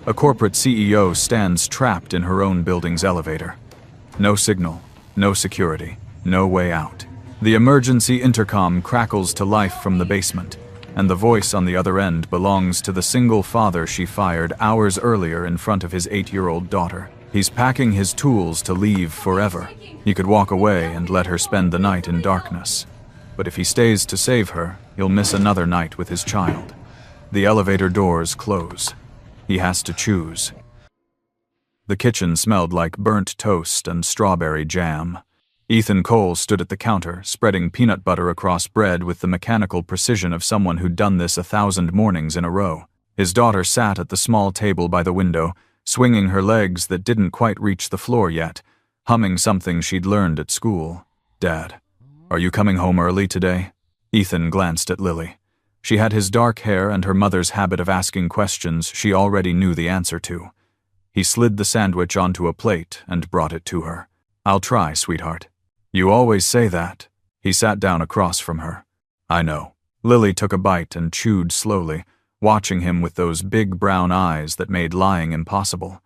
A corporate CEO stands trapped in her own building's elevator. No signal, no security, no way out. The emergency intercom crackles to life from the basement, and the voice on the other end belongs to the single father she fired hours earlier in front of his 8-year-old daughter. He's packing his tools to leave forever. He could walk away and let her spend the night in darkness. But if he stays to save her, he'll miss another night with his child. The elevator doors close. He has to choose. The kitchen smelled like burnt toast and strawberry jam. Ethan Cole stood at the counter, spreading peanut butter across bread with the mechanical precision of someone who'd done this 1,000 mornings in a row. His daughter sat at the small table by the window, swinging her legs that didn't quite reach the floor yet, humming something she'd learned at school. "Dad, are you coming home early today?" Ethan glanced at Lily. She had his dark hair and her mother's habit of asking questions she already knew the answer to. He slid the sandwich onto a plate and brought it to her. "I'll try, sweetheart." "You always say that." He sat down across from her. "I know." Lily took a bite and chewed slowly, watching him with those big brown eyes that made lying impossible.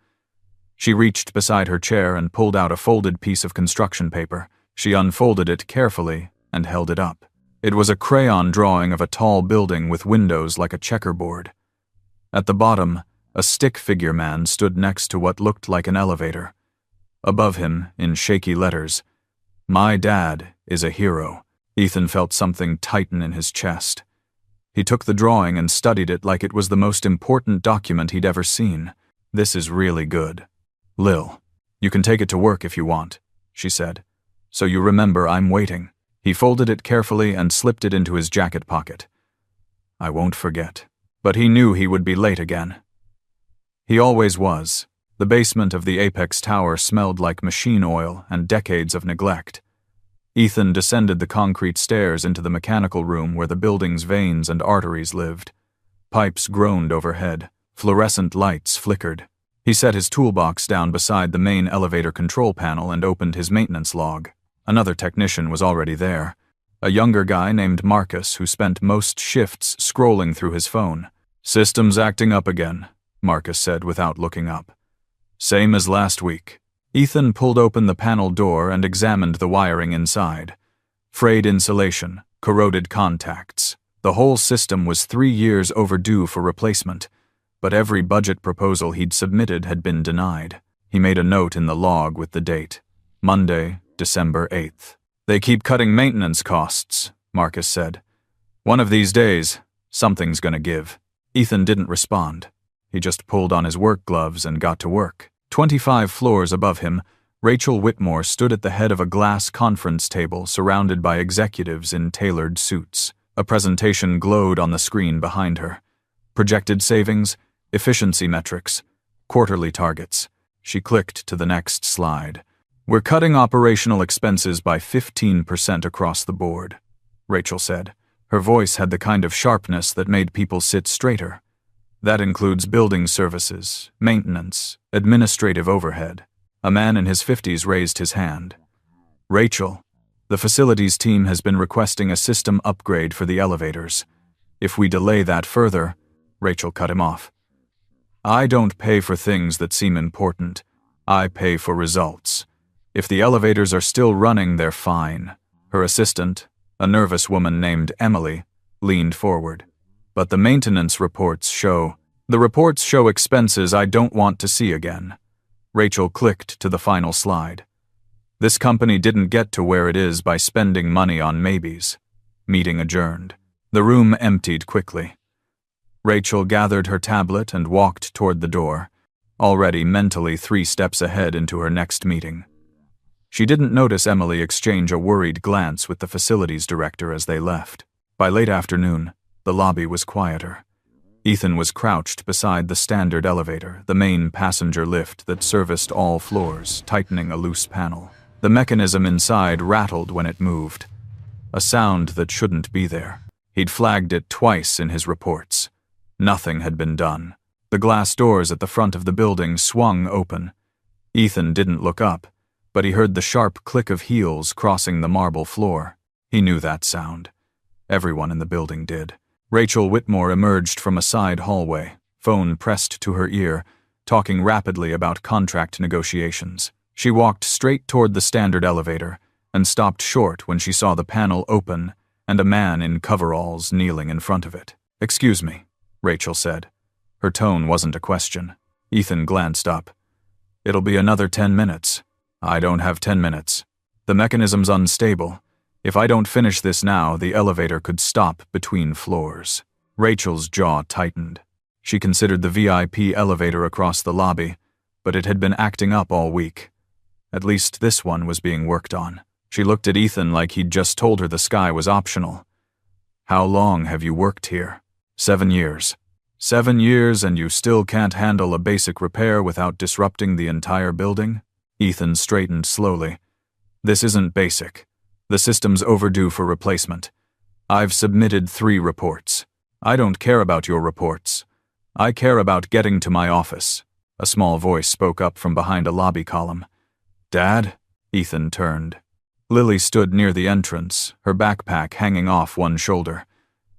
She reached beside her chair and pulled out a folded piece of construction paper. She unfolded it carefully and held it up. It was a crayon drawing of a tall building with windows like a checkerboard. At the bottom, a stick figure man stood next to what looked like an elevator. Above him, in shaky letters, "My dad is a hero." Ethan felt something tighten in his chest. He took the drawing and studied it like it was the most important document he'd ever seen. "This is really good. Lil, you can take it to work if you want," she said. "So you remember I'm waiting." He folded it carefully and slipped it into his jacket pocket. "I won't forget." But he knew he would be late again. He always was. The basement of the Apex Tower smelled like machine oil and decades of neglect. Ethan descended the concrete stairs into the mechanical room where the building's veins and arteries lived. Pipes groaned overhead. Fluorescent lights flickered. He set his toolbox down beside the main elevator control panel and opened his maintenance log. Another technician was already there. A younger guy named Marcus who spent most shifts scrolling through his phone. "System's acting up again," Marcus said without looking up. "Same as last week." Ethan pulled open the panel door and examined the wiring inside. Frayed insulation, corroded contacts. The whole system was 3 years overdue for replacement, but every budget proposal he'd submitted had been denied. He made a note in the log with the date. Monday, December 8th. "They keep cutting maintenance costs," Marcus said. "One of these days, something's gonna give." Ethan didn't respond. He just pulled on his work gloves and got to work. 25 floors above him, Rachel Whitmore stood at the head of a glass conference table surrounded by executives in tailored suits. A presentation glowed on the screen behind her. Projected savings, efficiency metrics, quarterly targets. She clicked to the next slide. "We're cutting operational expenses by 15% across the board," Rachel said. Her voice had the kind of sharpness that made people sit straighter. "That includes building services, maintenance, administrative overhead." A man in his 50s raised his hand. "Rachel, the facilities team has been requesting a system upgrade for the elevators. If we delay that further," Rachel cut him off. "I don't pay for things that seem important. I pay for results. If the elevators are still running, they're fine." Her assistant, a nervous woman named Emily, leaned forward. "But the maintenance reports show... The reports show expenses I don't want to see again." Rachel clicked to the final slide. "This company didn't get to where it is by spending money on maybes." Meeting adjourned. The room emptied quickly. Rachel gathered her tablet and walked toward the door, already mentally 3 steps ahead into her next meeting. She didn't notice Emily exchange a worried glance with the facilities director as they left. By late afternoon, the lobby was quieter. Ethan was crouched beside the standard elevator, the main passenger lift that serviced all floors, tightening a loose panel. The mechanism inside rattled when it moved, a sound that shouldn't be there. He'd flagged it twice in his reports. Nothing had been done. The glass doors at the front of the building swung open. Ethan didn't look up, but he heard the sharp click of heels crossing the marble floor. He knew that sound. Everyone in the building did. Rachel Whitmore emerged from a side hallway, phone pressed to her ear, talking rapidly about contract negotiations. She walked straight toward the standard elevator and stopped short when she saw the panel open and a man in coveralls kneeling in front of it. "Excuse me," Rachel said. Her tone wasn't a question. Ethan glanced up. "It'll be another 10 minutes. "I don't have 10 minutes. The mechanism's unstable. If I don't finish this now, the elevator could stop between floors." Rachel's jaw tightened. She considered the VIP elevator across the lobby, but it had been acting up all week. At least this one was being worked on. She looked at Ethan like he'd just told her the sky was optional. "How long have you worked here?" 7 years. 7 years and you still can't handle a basic repair without disrupting the entire building? Ethan straightened slowly. "This isn't basic. The system's overdue for replacement. I've submitted 3 reports. I don't care about your reports. I care about getting to my office." A small voice spoke up from behind a lobby column. "Dad?" Ethan turned. Lily stood near the entrance, her backpack hanging off one shoulder.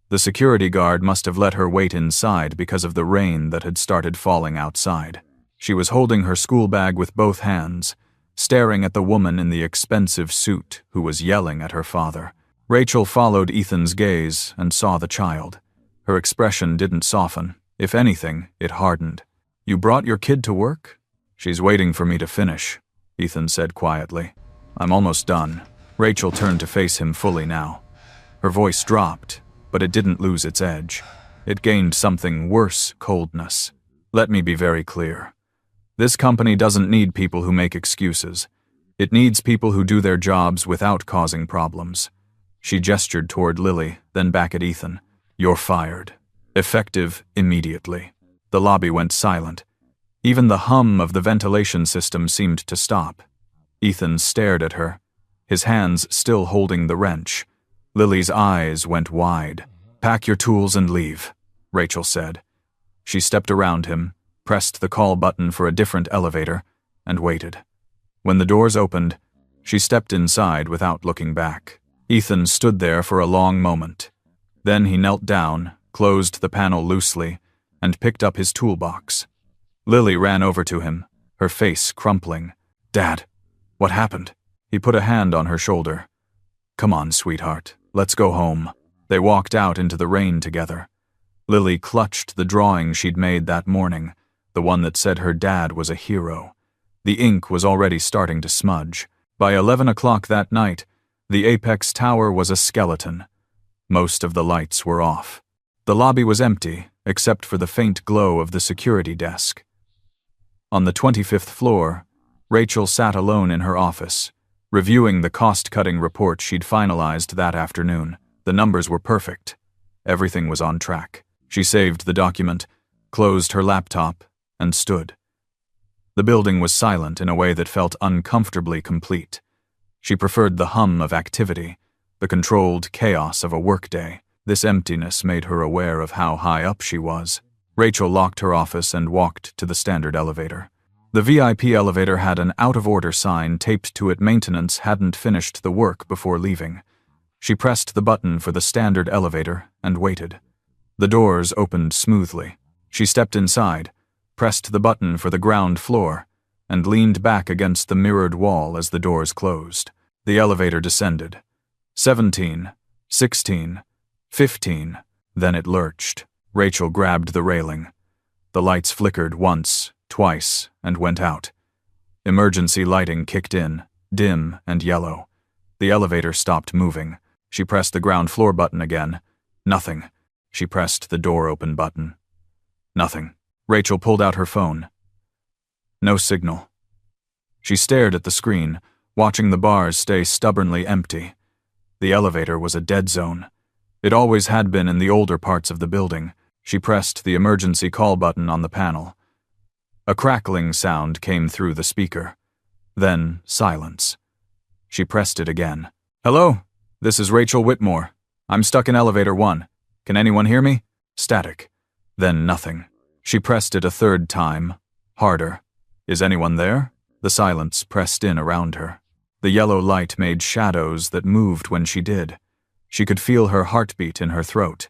The security guard must have let her wait inside because of the rain that had started falling outside. She was holding her school bag with both hands, staring at the woman in the expensive suit who was yelling at her father. Rachel followed Ethan's gaze and saw the child. Her expression didn't soften. If anything, it hardened. "You brought your kid to work?" "She's waiting for me to finish," Ethan said quietly. "I'm almost done." Rachel turned to face him fully now. Her voice dropped, but it didn't lose its edge. It gained something worse, coldness. "Let me be very clear. This company doesn't need people who make excuses. It needs people who do their jobs without causing problems." She gestured toward Lily, then back at Ethan. "You're fired. Effective immediately." The lobby went silent. Even the hum of the ventilation system seemed to stop. Ethan stared at her, his hands still holding the wrench. Lily's eyes went wide. "Pack your tools and leave," Rachel said. She stepped around him, pressed the call button for a different elevator, and waited. When the doors opened, she stepped inside without looking back. Ethan stood there for a long moment. Then he knelt down, closed the panel loosely, and picked up his toolbox. Lily ran over to him, her face crumpling. "Dad, what happened?" He put a hand on her shoulder. "Come on, sweetheart, let's go home." They walked out into the rain together. Lily clutched the drawing she'd made that morning, the one that said her dad was a hero. The ink was already starting to smudge. By 11 o'clock that night, the Apex Tower was a skeleton. Most of the lights were off. The lobby was empty, except for the faint glow of the security desk. On the 25th floor, Rachel sat alone in her office, reviewing the cost-cutting report she'd finalized that afternoon. The numbers were perfect. Everything was on track. She saved the document, closed her laptop, and stood. The building was silent in a way that felt uncomfortably complete. She preferred the hum of activity, the controlled chaos of a workday. This emptiness made her aware of how high up she was. Rachel locked her office and walked to the standard elevator. The VIP elevator had an out-of-order sign taped to it. Maintenance hadn't finished the work before leaving. She pressed the button for the standard elevator and waited. The doors opened smoothly. She stepped inside, pressed the button for the ground floor, and leaned back against the mirrored wall as the doors closed. The elevator descended. 17, 16, 15, then it lurched. Rachel grabbed the railing. The lights flickered once, twice, and went out. Emergency lighting kicked in, dim and yellow. The elevator stopped moving. She pressed the ground floor button again. Nothing. She pressed the door open button. Nothing. Rachel pulled out her phone. No signal. She stared at the screen, watching the bars stay stubbornly empty. The elevator was a dead zone. It always had been in the older parts of the building. She pressed the emergency call button on the panel. A crackling sound came through the speaker. Then silence. She pressed it again. "Hello? This is Rachel Whitmore. I'm stuck in elevator 1. Can anyone hear me?" Static. Then nothing. She pressed it a third time, harder. "Is anyone there?" The silence pressed in around her. The yellow light made shadows that moved when she did. She could feel her heartbeat in her throat.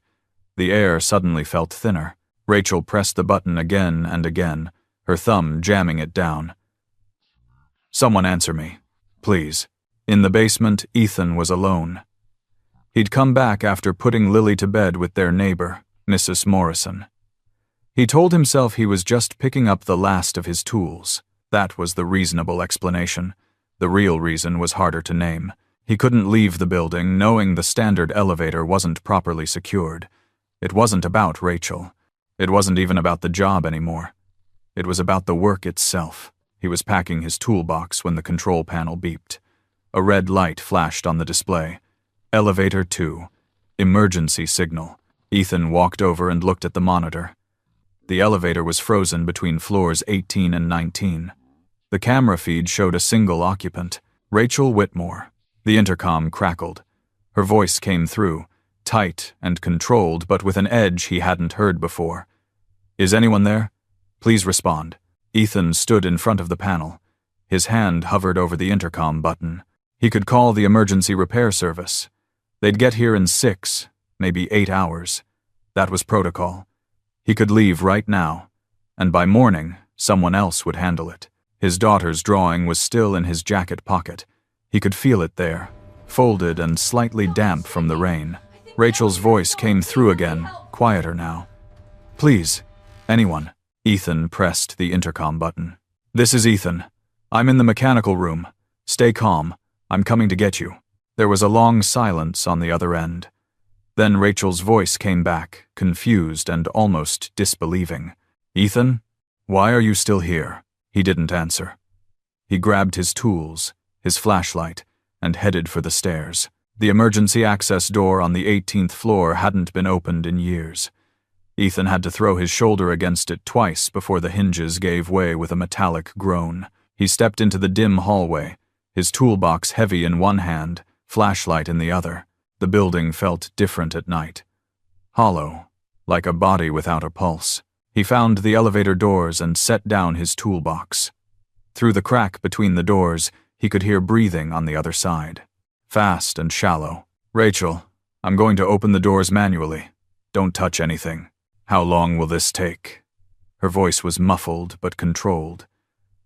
The air suddenly felt thinner. Rachel pressed the button again and again, her thumb jamming it down. "Someone answer me, please." In the basement, Ethan was alone. He'd come back after putting Lily to bed with their neighbor, Mrs. Morrison. He told himself he was just picking up the last of his tools. That was the reasonable explanation. The real reason was harder to name. He couldn't leave the building knowing the standard elevator wasn't properly secured. It wasn't about Rachel. It wasn't even about the job anymore. It was about the work itself. He was packing his toolbox when the control panel beeped. A red light flashed on the display. Elevator 2. Emergency signal. Ethan walked over and looked at the monitor. The elevator was frozen between floors 18 and 19. The camera feed showed a single occupant, Rachel Whitmore. The intercom crackled. Her voice came through, tight and controlled, but with an edge he hadn't heard before. "Is anyone there? Please respond." Ethan stood in front of the panel. His hand hovered over the intercom button. He could call the emergency repair service. They'd get here in 6, maybe 8 hours. That was protocol. He could leave right now, and by morning, someone else would handle it. His daughter's drawing was still in his jacket pocket. He could feel it there, folded and slightly damp from the rain. Rachel's voice came through again, quieter now. "Please, anyone." Ethan pressed the intercom button. "This is Ethan. I'm in the mechanical room. Stay calm. I'm coming to get you." There was a long silence on the other end. Then Rachel's voice came back, confused and almost disbelieving. "Ethan, why are you still here?" He didn't answer. He grabbed his tools, his flashlight, and headed for the stairs. The emergency access door on the 18th floor hadn't been opened in years. Ethan had to throw his shoulder against it twice before the hinges gave way with a metallic groan. He stepped into the dim hallway, his toolbox heavy in one hand, flashlight in the other. The building felt different at night. Hollow, like a body without a pulse. He found the elevator doors and set down his toolbox. Through the crack between the doors, he could hear breathing on the other side. Fast and shallow. "Rachel, I'm going to open the doors manually. Don't touch anything." "How long will this take?" Her voice was muffled but controlled.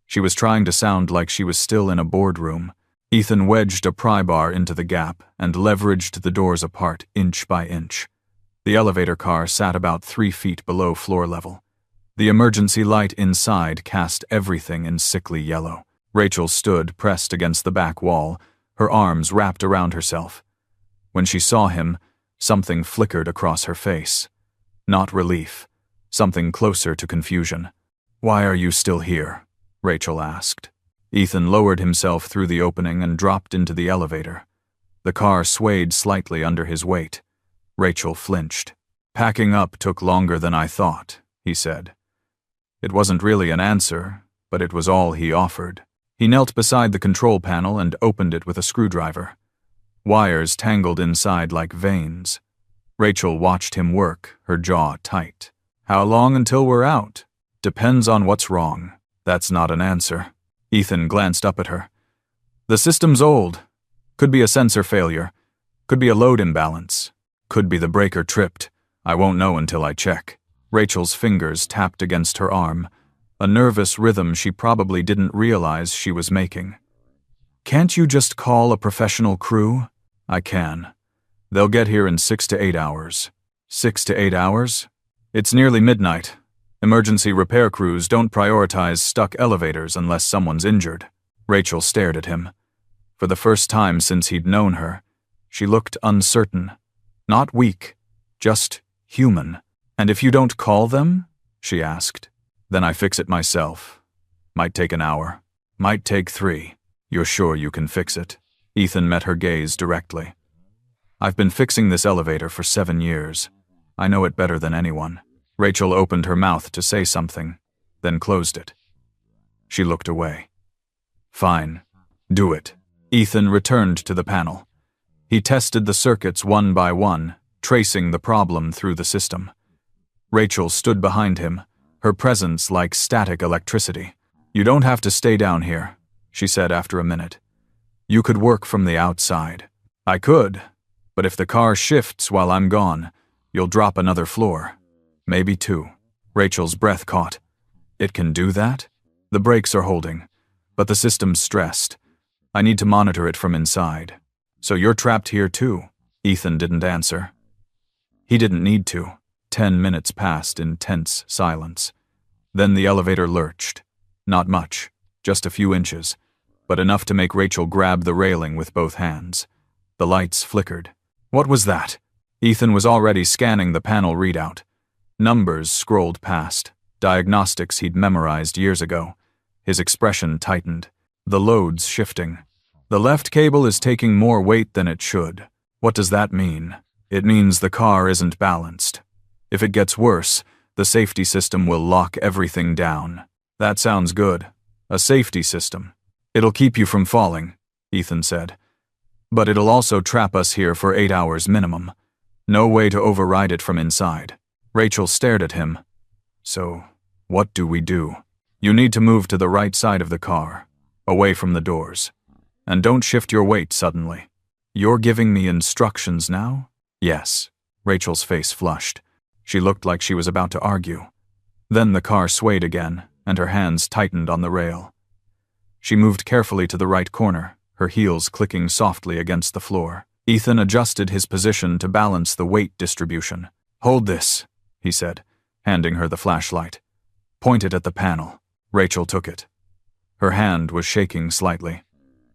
She was trying to sound like she was still in a boardroom. Ethan wedged a pry bar into the gap and leveraged the doors apart inch by inch. The elevator car sat about 3 feet below floor level. The emergency light inside cast everything in sickly yellow. Rachel stood pressed against the back wall, her arms wrapped around herself. When she saw him, something flickered across her face. Not relief, something closer to confusion. "Why are you still here?" Rachel asked. Ethan lowered himself through the opening and dropped into the elevator. The car swayed slightly under his weight. Rachel flinched. "Packing up took longer than I thought," he said. It wasn't really an answer, but it was all he offered. He knelt beside the control panel and opened it with a screwdriver. Wires tangled inside like veins. Rachel watched him work, her jaw tight. "How long until we're out?" "Depends on what's wrong." "That's not an answer." Ethan glanced up at her. "The system's old. Could be a sensor failure. Could be a load imbalance. Could be the breaker tripped. I won't know until I check." Rachel's fingers tapped against her arm, a nervous rhythm she probably didn't realize she was making. "Can't you just call a professional crew?" "I can. They'll get here in 6 to 8 hours. 6 to 8 hours? It's nearly midnight. Emergency repair crews don't prioritize stuck elevators unless someone's injured." Rachel stared at him. For the first time since he'd known her, she looked uncertain. Not weak, just human. "And if you don't call them?" she asked. "Then I fix it myself. Might take an hour. Might take 3. "You're sure you can fix it?" Ethan met her gaze directly. "I've been fixing this elevator for 7 years. I know it better than anyone." Rachel opened her mouth to say something, then closed it. She looked away. "Fine. Do it." Ethan returned to the panel. He tested the circuits one by one, tracing the problem through the system. Rachel stood behind him, her presence like static electricity. "You don't have to stay down here," she said after a minute. "You could work from the outside." "I could, but if the car shifts while I'm gone, you'll drop another floor. Maybe 2. Rachel's breath caught. It can do that? The brakes are holding, but the system's stressed. I need to monitor it from inside. So you're trapped here too? Ethan didn't answer. He didn't need to. 10 minutes passed in tense silence. Then the elevator lurched. Not much, just a few inches, but enough to make Rachel grab the railing with both hands. The lights flickered. What was that? Ethan was already scanning the panel readout. Numbers scrolled past, diagnostics he'd memorized years ago. His expression tightened. The load's shifting. The left cable is taking more weight than it should. What does that mean? It means the car isn't balanced. If it gets worse, the safety system will lock everything down. That sounds good. A safety system. It'll keep you from falling, Ethan said. But it'll also trap us here for 8 hours minimum. No way to override it from inside. Rachel stared at him. So, what do we do? You need to move to the right side of the car, away from the doors. And don't shift your weight suddenly. You're giving me instructions now? Yes. Rachel's face flushed. She looked like she was about to argue. Then the car swayed again, and her hands tightened on the rail. She moved carefully to the right corner, her heels clicking softly against the floor. Ethan adjusted his position to balance the weight distribution. Hold this, he said, handing her the flashlight. Point it at the panel. Rachel took it. Her hand was shaking slightly.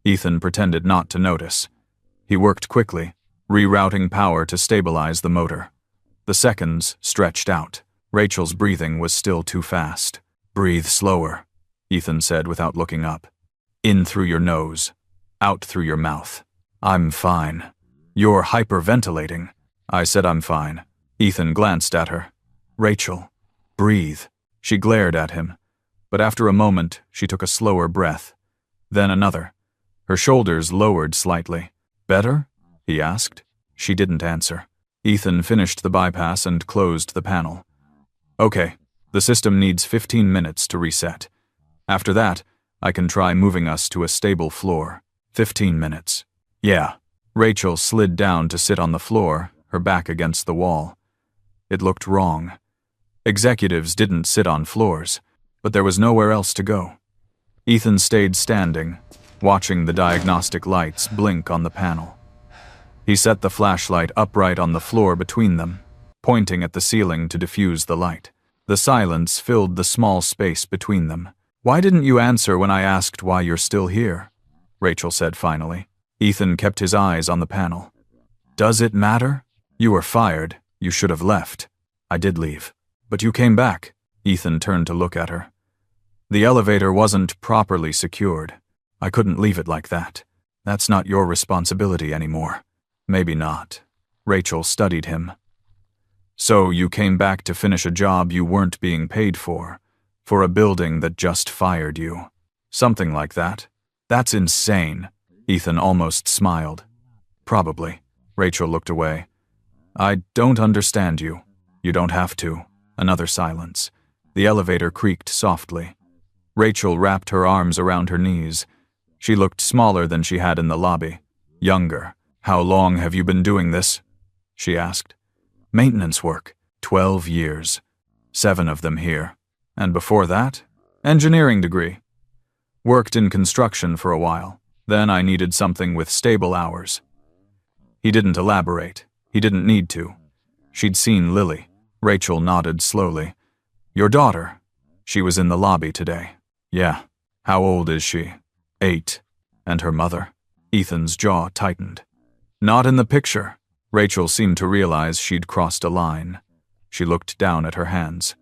Ethan pretended not to notice. He worked quickly, rerouting power to stabilize the motor. The seconds stretched out. Rachel's breathing was still too fast. Breathe slower, Ethan said without looking up. In through your nose, out through your mouth. I'm fine. You're hyperventilating. I said I'm fine. Ethan glanced at her. Rachel, breathe. She glared at him, but after a moment she took a slower breath. Then another. Her shoulders lowered slightly. Better? He asked. She didn't answer. Ethan finished the bypass and closed the panel. Okay, the system needs 15 minutes to reset. After that, I can try moving us to a stable floor. 15 minutes. Yeah. Rachel slid down to sit on the floor, her back against the wall. It looked wrong. Executives didn't sit on floors, but there was nowhere else to go. Ethan stayed standing, watching the diagnostic lights blink on the panel. He set the flashlight upright on the floor between them, pointing at the ceiling to diffuse the light. The silence filled the small space between them. Why didn't you answer when I asked why you're still here? Rachel said finally. Ethan kept his eyes on the panel. Does it matter? You were fired. You should have left. I did leave. But you came back. Ethan turned to look at her. The elevator wasn't properly secured. I couldn't leave it like that. That's not your responsibility anymore. Maybe not. Rachel studied him. So you came back to finish a job you weren't being paid for a building that just fired you. Something like that. That's insane. Ethan almost smiled. Probably. Rachel looked away. I don't understand you. You don't have to. Another silence. The elevator creaked softly. Rachel wrapped her arms around her knees. She looked smaller than she had in the lobby. Younger. How long have you been doing this? She asked. Maintenance work. 12 years. 7 of them here. And before that, engineering degree. Worked in construction for a while. Then I needed something with stable hours. He didn't elaborate. He didn't need to. She'd seen Lily. Rachel nodded slowly. Your daughter. She was in the lobby today. Yeah. How old is she? 8. And her mother? Ethan's jaw tightened. Not in the picture. Rachel seemed to realize she'd crossed a line. She looked down at her hands.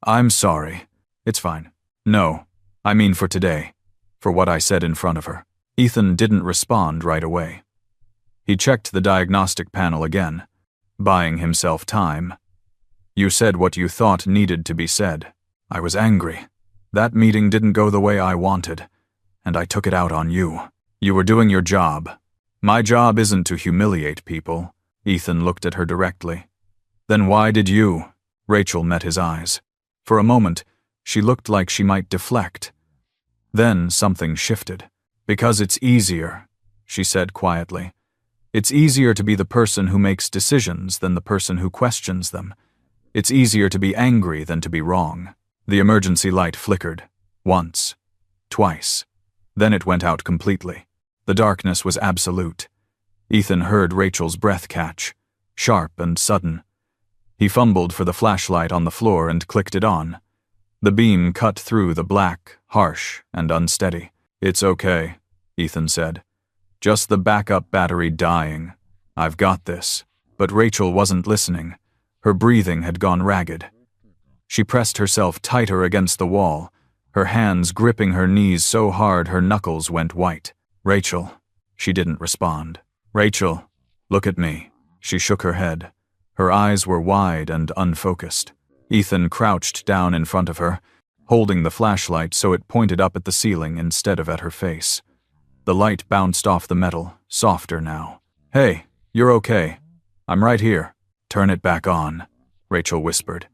I'm sorry. It's fine. No, I mean for today. For what I said in front of her. Ethan didn't respond right away. He checked the diagnostic panel again, buying himself time. You said what you thought needed to be said. I was angry. That meeting didn't go the way I wanted, and I took it out on you. You were doing your job. My job isn't to humiliate people. Ethan looked at her directly. Then why did you? Rachel met his eyes. For a moment, she looked like she might deflect. Then something shifted. Because it's easier, she said quietly. It's easier to be the person who makes decisions than the person who questions them. It's easier to be angry than to be wrong. The emergency light flickered. Once. Twice. Then it went out completely. The darkness was absolute. Ethan heard Rachel's breath catch, sharp and sudden. He fumbled for the flashlight on the floor and clicked it on. The beam cut through the black, harsh, and unsteady. "It's okay," Ethan said. "Just the backup battery dying. I've got this." But Rachel wasn't listening. Her breathing had gone ragged. She pressed herself tighter against the wall, her hands gripping her knees so hard her knuckles went white. "Rachel." She didn't respond. "Rachel, look at me." She shook her head. Her eyes were wide and unfocused. Ethan crouched down in front of her, holding the flashlight so it pointed up at the ceiling instead of at her face. The light bounced off the metal, softer now. "Hey, you're okay. I'm right here." "Turn it back on," Rachel whispered.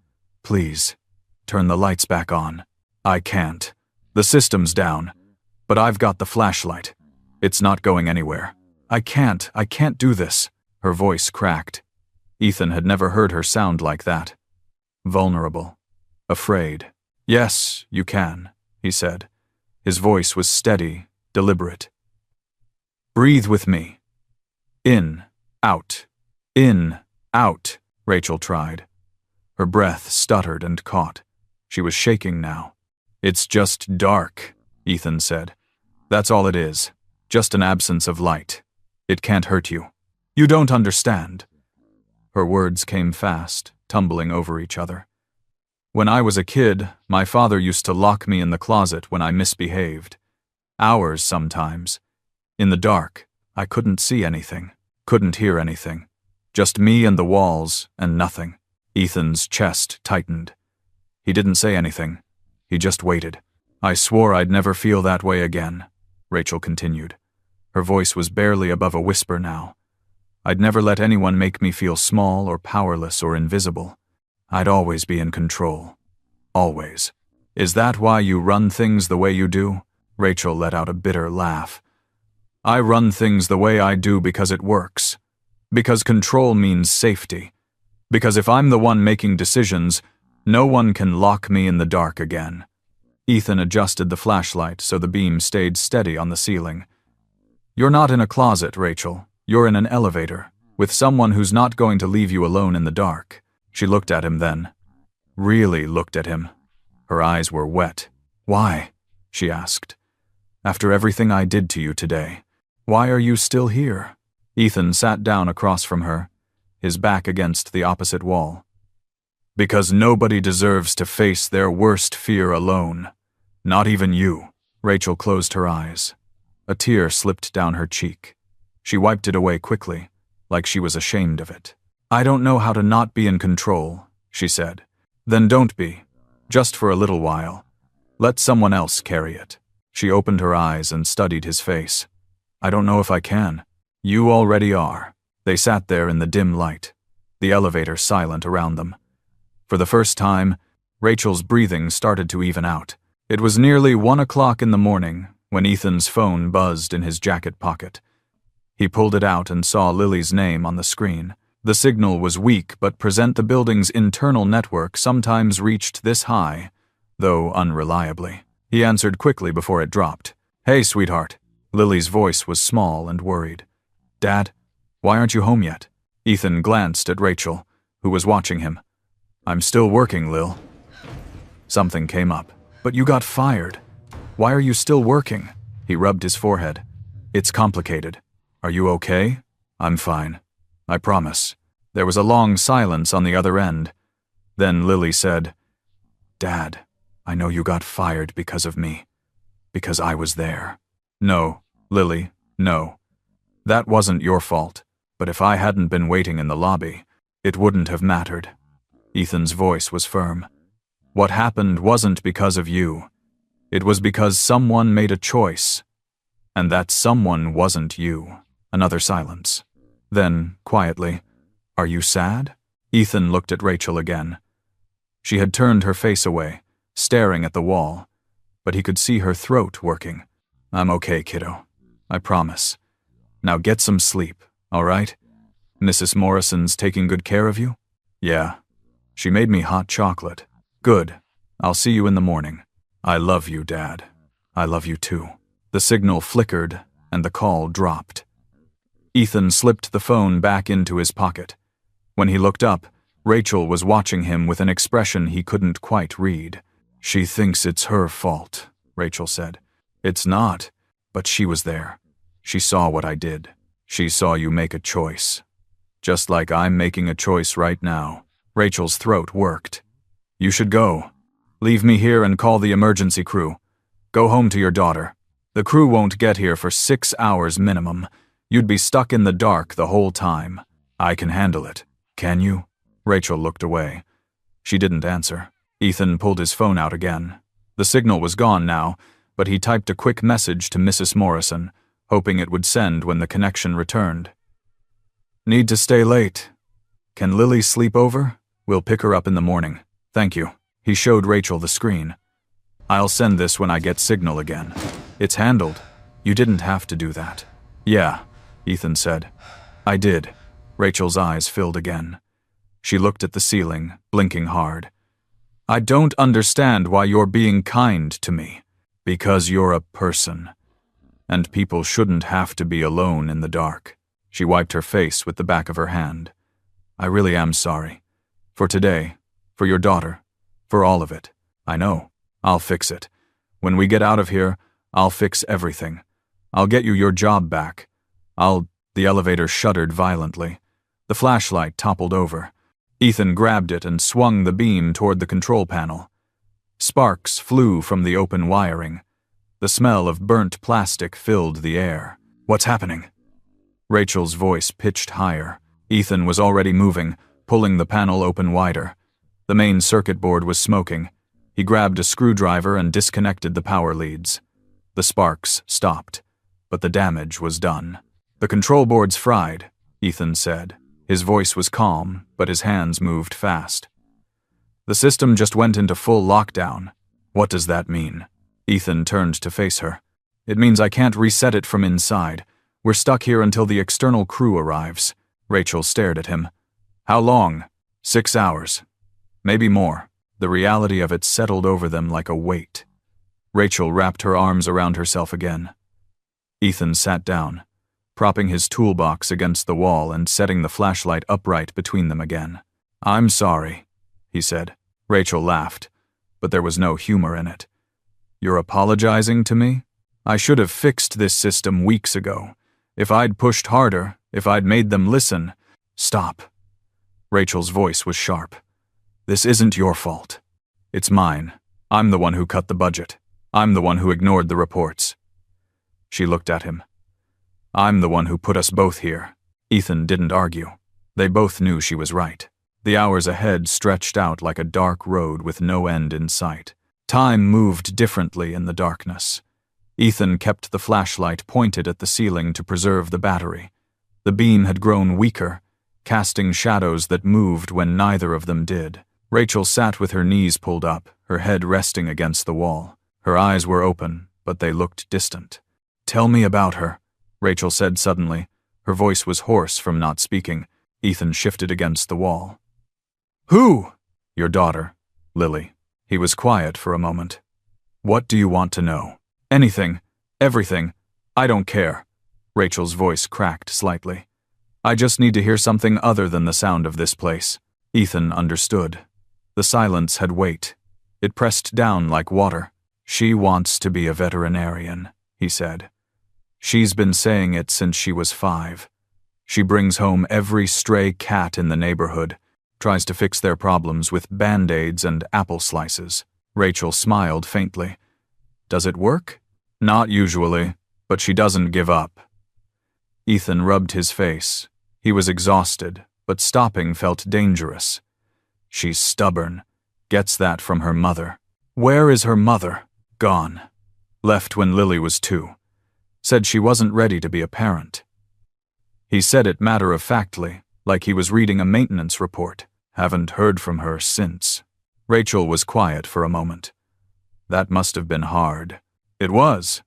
"Please, turn the lights back on." "I can't. The system's down. But I've got the flashlight. It's not going anywhere. I can't do this." Her voice cracked. Ethan had never heard her sound like that. Vulnerable. Afraid. "Yes, you can," he said. His voice was steady, deliberate. "Breathe with me. In, out. In, out," Rachel tried. Her breath stuttered and caught. She was shaking now. "It's just dark," Ethan said. "That's all it is. Just an absence of light. It can't hurt you. You don't understand." Her words came fast, tumbling over each other. "When I was a kid, my father used to lock me in the closet when I misbehaved. Hours sometimes. In the dark, I couldn't see anything, couldn't hear anything. Just me and the walls, and nothing." Ethan's chest tightened. He didn't say anything. He just waited. "I swore I'd never feel that way again," Rachel continued. Her voice was barely above a whisper now. "I'd never let anyone make me feel small or powerless or invisible. I'd always be in control. Always." "Is that why you run things the way you do?" Rachel let out a bitter laugh. "I run things the way I do because it works. Because control means safety. Because if I'm the one making decisions, no one can lock me in the dark again." Ethan adjusted the flashlight so the beam stayed steady on the ceiling. "You're not in a closet, Rachel. You're in an elevator, with someone who's not going to leave you alone in the dark." She looked at him then. Really looked at him. Her eyes were wet. "Why?" she asked. "After everything I did to you today, why are you still here?" Ethan sat down across from her, his back against the opposite wall. "Because nobody deserves to face their worst fear alone. Not even you." Rachel closed her eyes. A tear slipped down her cheek. She wiped it away quickly, like she was ashamed of it. "I don't know how to not be in control," she said. "Then don't be. Just for a little while. Let someone else carry it." She opened her eyes and studied his face. "I don't know if I can." "You already are." They sat there in the dim light, the elevator silent around them. For the first time, Rachel's breathing started to even out. It was nearly 1 o'clock in the morning when Ethan's phone buzzed in his jacket pocket. He pulled it out and saw Lily's name on the screen. The signal was weak, but the building's internal network sometimes reached this high, though unreliably. He answered quickly before it dropped. "Hey, sweetheart." Lily's voice was small and worried. "Dad, why aren't you home yet?" Ethan glanced at Rachel, who was watching him. "I'm still working, Lil." Something came up. "But you got fired. Why are you still working?" He rubbed his forehead. "It's complicated. Are you okay?" "I'm fine. I promise." There was a long silence on the other end. Then Lily said, "Dad, I know you got fired because of me. Because I was there." "No, Lily, no. That wasn't your fault. But if I hadn't been waiting in the lobby, it wouldn't have mattered." Ethan's voice was firm. "What happened wasn't because of you. It was because someone made a choice. And that someone wasn't you." Another silence. Then, quietly, "Are you sad?" Ethan looked at Rachel again. She had turned her face away, staring at the wall, but he could see her throat working. "I'm okay, kiddo. I promise. Now get some sleep, all right? Mrs. Morrison's taking good care of you?" "Yeah. She made me hot chocolate." "Good. I'll see you in the morning. I love you, Dad. I love you too. The signal flickered, and the call dropped. Ethan slipped the phone back into his pocket. When he looked up, Rachel was watching him with an expression he couldn't quite read. She thinks it's her fault, Rachel said. It's not, but she was there. She saw what I did. She saw you make a choice. Just like I'm making a choice right now. Rachel's throat worked. You should go. Leave me here and call the emergency crew. Go home to your daughter. The crew won't get here for 6 hours minimum. You'd be stuck in the dark the whole time. I can handle it. Can you? Rachel looked away. She didn't answer. Ethan pulled his phone out again. The signal was gone now, but he typed a quick message to Mrs. Morrison, hoping it would send when the connection returned. Need to stay late. Can Lily sleep over? We'll pick her up in the morning. Thank you. He showed Rachel the screen. I'll send this when I get signal again. It's handled. You didn't have to do that. Yeah, Ethan said. I did. Rachel's eyes filled again. She looked at the ceiling, blinking hard. I don't understand why you're being kind to me. Because you're a person. And people shouldn't have to be alone in the dark. She wiped her face with the back of her hand. I really am sorry. For today, for your daughter, for all of it. I know. I'll fix it. When we get out of here, I'll fix everything. I'll get you your job back. The elevator shuddered violently. The flashlight toppled over. Ethan grabbed it and swung the beam toward the control panel. Sparks flew from the open wiring. The smell of burnt plastic filled the air. What's happening? Rachel's voice pitched higher. Ethan was already moving, pulling the panel open wider. The main circuit board was smoking. He grabbed a screwdriver and disconnected the power leads. The sparks stopped, but the damage was done. The control board's fried, Ethan said. His voice was calm, but his hands moved fast. The system just went into full lockdown. What does that mean? Ethan turned to face her. It means I can't reset it from inside. We're stuck here until the external crew arrives. Rachel stared at him. How long? 6 hours. Maybe more. The reality of it settled over them like a weight. Rachel wrapped her arms around herself again. Ethan sat down, propping his toolbox against the wall and setting the flashlight upright between them again. I'm sorry, he said. Rachel laughed, but there was no humor in it. You're apologizing to me? I should have fixed this system weeks ago. If I'd pushed harder, if I'd made them listen. Stop. Rachel's voice was sharp. This isn't your fault. It's mine. I'm the one who cut the budget. I'm the one who ignored the reports. She looked at him. I'm the one who put us both here. Ethan didn't argue. They both knew she was right. The hours ahead stretched out like a dark road with no end in sight. Time moved differently in the darkness. Ethan kept the flashlight pointed at the ceiling to preserve the battery. The beam had grown weaker, casting shadows that moved when neither of them did. Rachel sat with her knees pulled up, her head resting against the wall. Her eyes were open, but they looked distant. Tell me about her, Rachel said suddenly. Her voice was hoarse from not speaking. Ethan shifted against the wall. Who? Your daughter, Lily. He was quiet for a moment. What do you want to know? Anything. Everything. I don't care. Rachel's voice cracked slightly. I just need to hear something other than the sound of this place. Ethan understood. The silence had weight. It pressed down like water. She wants to be a veterinarian, he said. She's been saying it since she was 5. She brings home every stray cat in the neighborhood, tries to fix their problems with Band-Aids and apple slices. Rachel smiled faintly. Does it work? Not usually, but she doesn't give up. Ethan rubbed his face. He was exhausted, but stopping felt dangerous. She's stubborn. Gets that from her mother. Where is her mother? Gone. Left when Lily was 2. Said she wasn't ready to be a parent. He said it matter-of-factly, like he was reading a maintenance report. Haven't heard from her since. Rachel was quiet for a moment. That must have been hard. It was.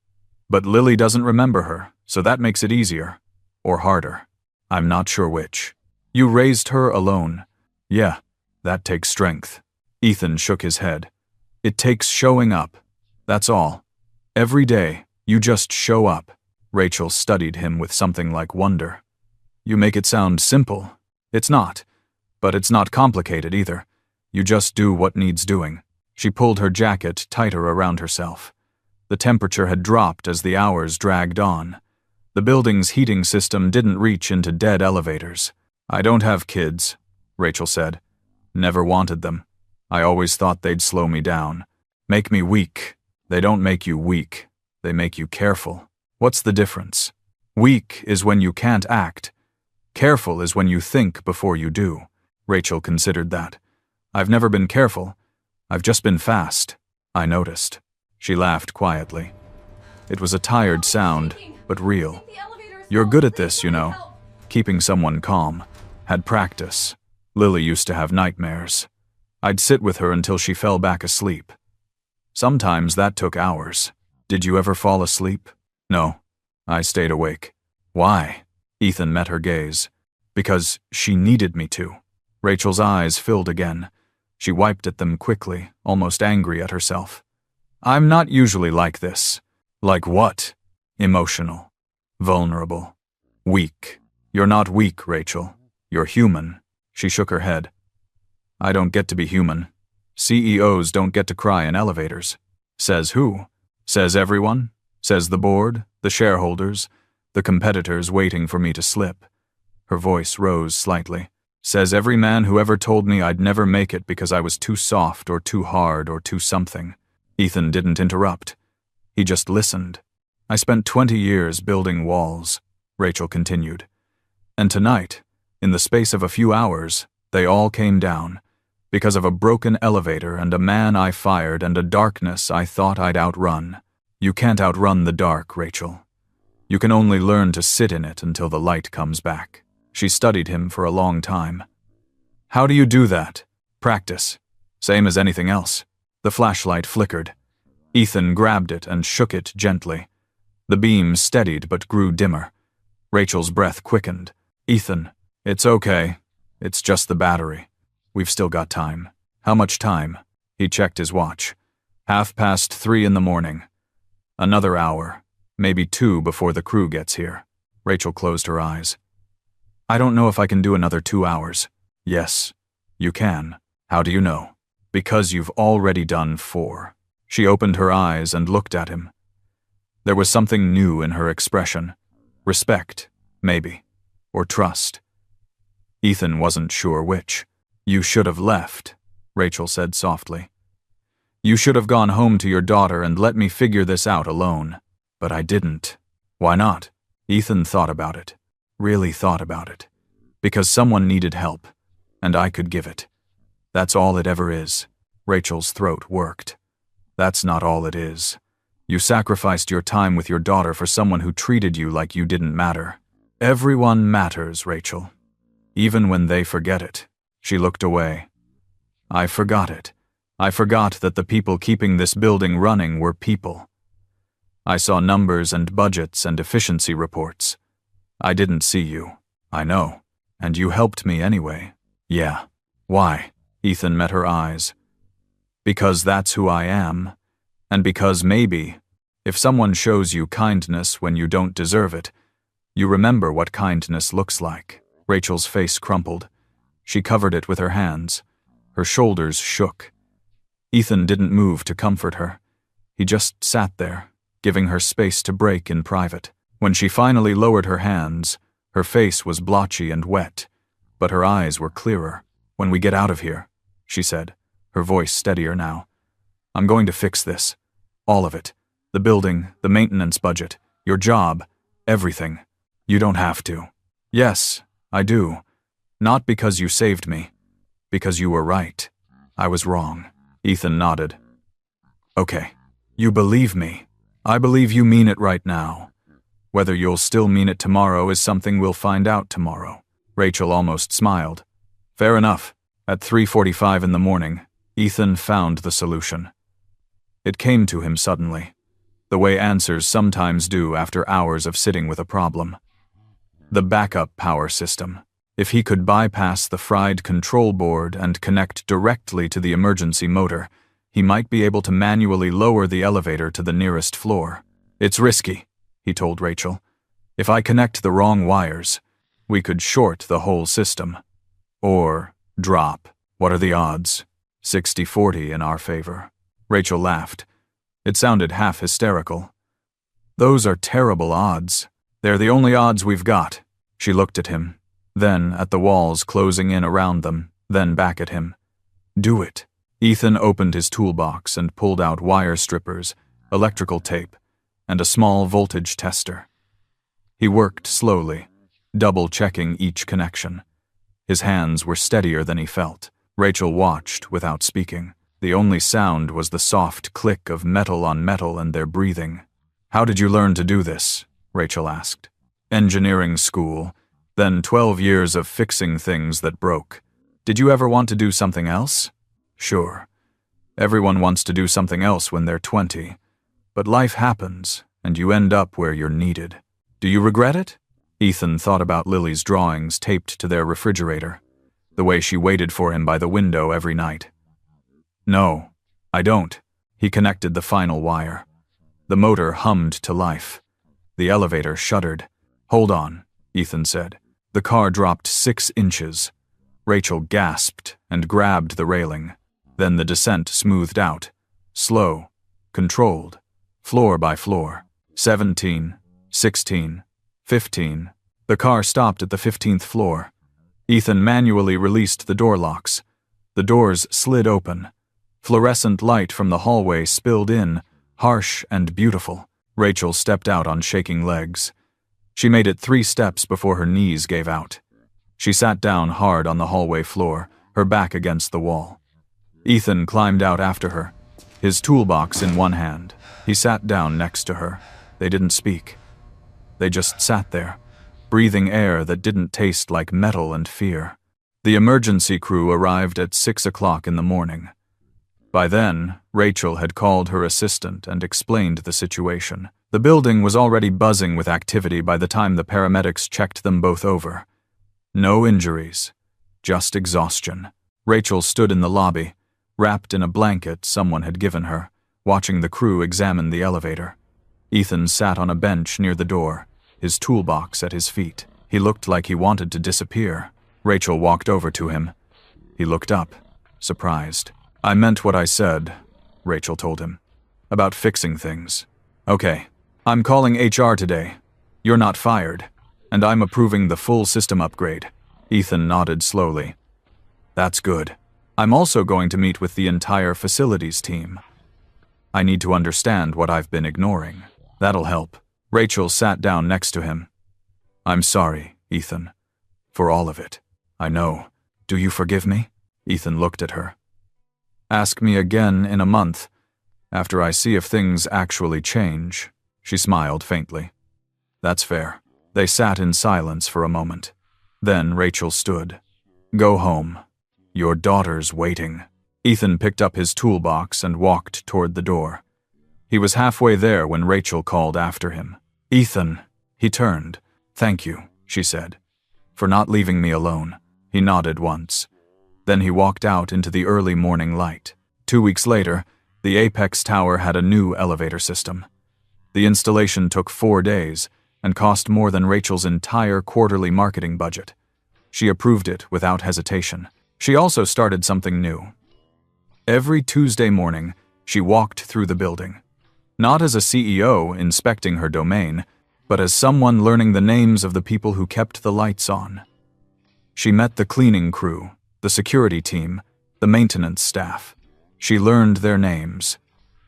But Lily doesn't remember her, so that makes it easier. Or harder. I'm not sure which. You raised her alone. Yeah, that takes strength. Ethan shook his head. It takes showing up. That's all. Every day, you just show up. Rachel studied him with something like wonder. You make it sound simple. It's not. But it's not complicated either. You just do what needs doing. She pulled her jacket tighter around herself. The temperature had dropped as the hours dragged on. The building's heating system didn't reach into dead elevators. I don't have kids, Rachel said. Never wanted them. I always thought they'd slow me down. Make me weak. They don't make you weak. They make you careful. What's the difference? Weak is when you can't act. Careful is when you think before you do. Rachel considered that. I've never been careful. I've just been fast. I noticed. She laughed quietly. It was a tired sound, but real. You're good at this, you know. Keeping someone calm. Had practice. Lily used to have nightmares. I'd sit with her until she fell back asleep. Sometimes that took hours. Did you ever fall asleep? No. I stayed awake. Why? Ethan met her gaze. Because she needed me to. Rachel's eyes filled again. She wiped at them quickly, almost angry at herself. I'm not usually like this. Like what? Emotional. Vulnerable. Weak. You're not weak, Rachel. You're human. She shook her head. I don't get to be human. CEOs don't get to cry in elevators. Says who? Says everyone? Says the board, the shareholders, the competitors waiting for me to slip. Her voice rose slightly. Says every man who ever told me I'd never make it because I was too soft or too hard or too something. Ethan didn't interrupt. He just listened. I spent 20 years building walls, Rachel continued. And tonight, in the space of a few hours, they all came down. Because of a broken elevator and a man I fired and a darkness I thought I'd outrun. You can't outrun the dark, Rachel. You can only learn to sit in it until the light comes back. She studied him for a long time. How do you do that? Practice. Same as anything else. The flashlight flickered. Ethan grabbed it and shook it gently. The beam steadied but grew dimmer. Rachel's breath quickened. Ethan, it's okay. It's just the battery. We've still got time. How much time? He checked his watch. 3:30 in the morning. Another hour, maybe 2 before the crew gets here. Rachel closed her eyes. I don't know if I can do another 2 hours. Yes, you can. How do you know? Because you've already done 4. She opened her eyes and looked at him. There was something new in her expression. Respect, maybe, or trust. Ethan wasn't sure which. You should have left, Rachel said softly. You should have gone home to your daughter and let me figure this out alone. But I didn't. Why not? Ethan thought about it. Really thought about it. Because someone needed help, and I could give it. That's all it ever is. Rachel's throat worked. That's not all it is. You sacrificed your time with your daughter for someone who treated you like you didn't matter. Everyone matters, Rachel. Even when they forget it. She looked away. I forgot it. I forgot that the people keeping this building running were people. I saw numbers and budgets and efficiency reports. I didn't see you. I know. And you helped me anyway. Yeah. Why? Ethan met her eyes. Because that's who I am. And because maybe, if someone shows you kindness when you don't deserve it, you remember what kindness looks like. Rachel's face crumpled. She covered it with her hands. Her shoulders shook. Ethan didn't move to comfort her. He just sat there, giving her space to break in private. When she finally lowered her hands, her face was blotchy and wet, but her eyes were clearer. When we get out of here, she said, her voice steadier now. I'm going to fix this. All of it. The building, the maintenance budget, your job, everything. You don't have to. Yes, I do. Not because you saved me. Because you were right. I was wrong. Ethan nodded. Okay. You believe me. I believe you mean it right now. Whether you'll still mean it tomorrow is something we'll find out tomorrow. Rachel almost smiled. Fair enough. At 3:45 in the morning, Ethan found the solution. It came to him suddenly, the way answers sometimes do after hours of sitting with a problem. The backup power system. If he could bypass the fried control board and connect directly to the emergency motor, he might be able to manually lower the elevator to the nearest floor. "It's risky," he told Rachel. "If I connect the wrong wires, we could short the whole system. Or drop. What are the odds?" 60-40 in our favor. Rachel laughed. It sounded half hysterical. "Those are terrible odds. They're the only odds we've got." She looked at him, then at the walls closing in around them, then back at him. "Do it." Ethan opened his toolbox and pulled out wire strippers, electrical tape, and a small voltage tester. He worked slowly, double-checking each connection. His hands were steadier than he felt. Rachel watched without speaking. The only sound was the soft click of metal on metal and their breathing. "How did you learn to do this?" Rachel asked. "Engineering school, then 12 years of fixing things that broke. Did you ever want to do something else?" "Sure. Everyone wants to do something else when they're 20. But life happens, and you end up where you're needed. Do you regret it?" Ethan thought about Lily's drawings taped to their refrigerator, the way she waited for him by the window every night. "No, I don't." He connected the final wire. The motor hummed to life. The elevator shuddered. "Hold on," Ethan said. The car dropped 6 inches. Rachel gasped and grabbed the railing. Then the descent smoothed out. Slow, controlled, floor by floor. 17, 16, 15. The car stopped at the 15th floor. Ethan manually released the door locks. The doors slid open. Fluorescent light from the hallway spilled in, harsh and beautiful. Rachel stepped out on shaking legs. She made it 3 steps before her knees gave out. She sat down hard on the hallway floor, her back against the wall. Ethan climbed out after her, his toolbox in one hand. He sat down next to her. They didn't speak. They just sat there, breathing air that didn't taste like metal and fear. The emergency crew arrived at 6 o'clock in the morning. By then, Rachel had called her assistant and explained the situation. The building was already buzzing with activity by the time the paramedics checked them both over. No injuries, just exhaustion. Rachel stood in the lobby, wrapped in a blanket someone had given her, watching the crew examine the elevator. Ethan sat on a bench near the door, his toolbox at his feet. He looked like he wanted to disappear. Rachel walked over to him. He looked up, surprised. "I meant what I said," Rachel told him, "about fixing things. Okay, I'm calling HR today. You're not fired, and I'm approving the full system upgrade." Ethan nodded slowly. "That's good. I'm also going to meet with the entire facilities team. I need to understand what I've been ignoring. That'll help." Rachel sat down next to him. "I'm sorry, Ethan, for all of it. I know. Do you forgive me?" Ethan looked at her. "Ask me again in a month, after I see if things actually change." She smiled faintly. "That's fair." They sat in silence for a moment. Then Rachel stood. "Go home. Your daughter's waiting." Ethan picked up his toolbox and walked toward the door. He was halfway there when Rachel called after him. "Ethan." He turned. "Thank you," she said, "for not leaving me alone." He nodded once. Then he walked out into the early morning light. 2 weeks later, the Apex Tower had a new elevator system. The installation took 4 days and cost more than Rachel's entire quarterly marketing budget. She approved it without hesitation. She also started something new. Every Tuesday morning, she walked through the building. Not as a CEO inspecting her domain, but as someone learning the names of the people who kept the lights on. She met the cleaning crew, the security team, the maintenance staff. She learned their names.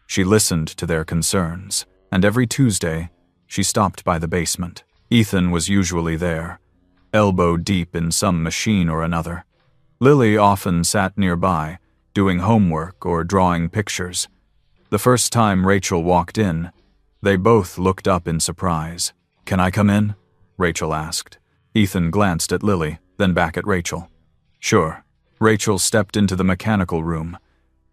She listened to their concerns, and every Tuesday, she stopped by the basement. Ethan was usually there, elbow deep in some machine or another. Lily often sat nearby, doing homework or drawing pictures. The first time Rachel walked in, they both looked up in surprise. "Can I come in?" Rachel asked. Ethan glanced at Lily, then back at Rachel. "Sure." Rachel stepped into the mechanical room.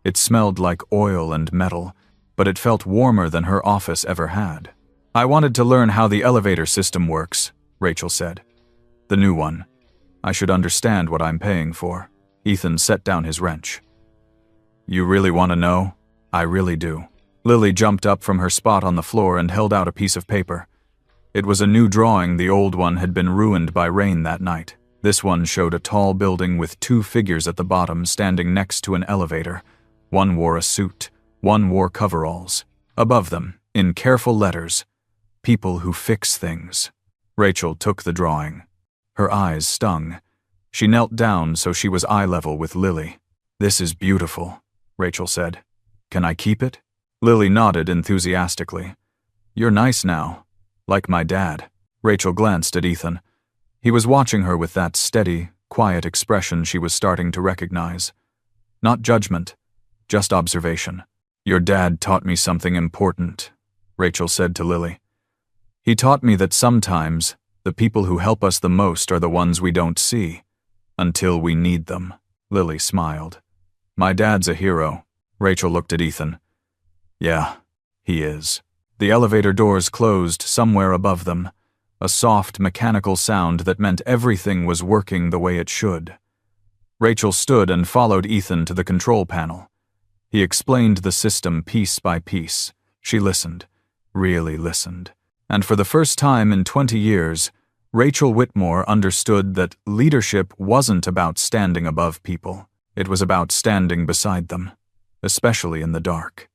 It smelled like oil and metal, but it felt warmer than her office ever had. "I wanted to learn how the elevator system works," Rachel said. "The new one. I should understand what I'm paying for." Ethan set down his wrench. "You really want to know?" I really do. Lily jumped up from her spot on the floor and held out a piece of paper. It was a new drawing. The old one had been ruined by rain that night. This one showed a tall building with two figures at the bottom standing next to an elevator. One wore a suit, one wore coveralls. Above them, in careful letters, "People who fix things." Rachel took the drawing. Her eyes stung. She knelt down so she was eye level with Lily. "This is beautiful," Rachel said. "Can I keep it?" Lily nodded enthusiastically. "You're nice now. Like my dad." Rachel glanced at Ethan. He was watching her with that steady, quiet expression she was starting to recognize. Not judgment, just observation. "Your dad taught me something important," Rachel said to Lily. "He taught me that sometimes the people who help us the most are the ones we don't see, until we need them." Lily smiled. "My dad's a hero." Rachel looked at Ethan. "Yeah, he is." The elevator doors closed somewhere above them, a soft mechanical sound that meant everything was working the way it should. Rachel stood and followed Ethan to the control panel. He explained the system piece by piece. She listened, really listened. And for the first time in 20 years, Rachel Whitmore understood that leadership wasn't about standing above people. It was about standing beside them, especially in the dark.